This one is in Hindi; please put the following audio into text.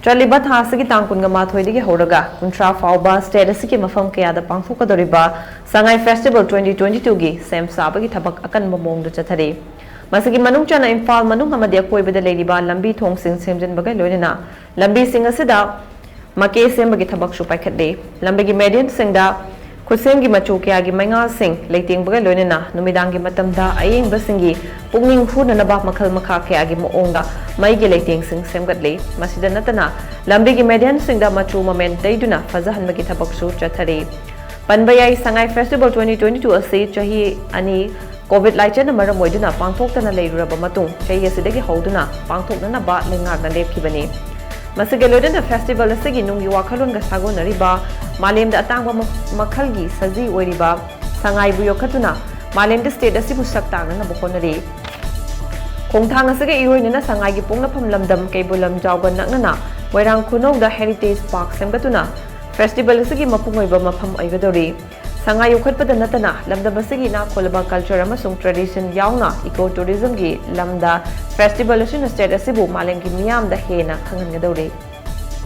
चलिबा थासगी तांग कुनगा माथोइदगी होरगा कुंट्रा फाउबा स्टेट असगी मफम कयादा पांगथोकदोरिबा संगाई फेस्टिवल 2022 गी सेम साबगी थबक अकन ममोंग दु चथरे मसगी मनुंग चना इम्फाल मनुंग हमदि अकोइबदा लेलिबा लंबी थोंग सिंग सेमजनबगा लोइना लंबी सिंग असिदा मके सेमबगी थबक सु पाइखतले लंबीगी मेडियन सिंगदा खुसेम की मचू क्या की मैंगा सिंह लेटिंग बगे लोइना नुमिदांग की मतमदा अयेंग बसिंगी पुंगिंग हुननबा मखल मखा क्या की मोंगा मई की लेटिंग सिंह सेमगतले मसिदा नतना लंबी की मेडियन सिंगदा मचू मोमेंट दैदुना फजहनबगी थबकसु चथरे पनबयाई संगाई फेस्टिवल 2022 असे चही अनि कोविड लाइचन मरम ओइदुना पांगथोक्तना लेरुरबा मतुंग चही असिदगी हौदुना पांगथोक्ना बा लेंगाकना लेपखिबनी मसगे लोइदना फेस्टिवल असेगी नुंगी वाखलोनगा सागोनरिबा मालेम अतांग मखल की सजी ओरिबा संगाईबु योखतुना मालेम स्टेट असिबु सक्तांगना बखोनरी खोंथांग असगे इरोइनना संगाई की पोंगनफम लमदम केबुलम जावगन नकना वैरांग खुनौदा हेरिटेज पार्क सेमगतुना फेस्टिवल असगी मपुंगोइबा मफम ओइगदोरी संगाई योखतपद नतना लमदम असगी ना खोलबा कल्चर अमसुंग ट्रेडिशन यावना इको टूरिज्म की लमदा फेस्टिवल असिन स्टेट असिबु मालेम की मियाम दा हेना खंगनगदोरी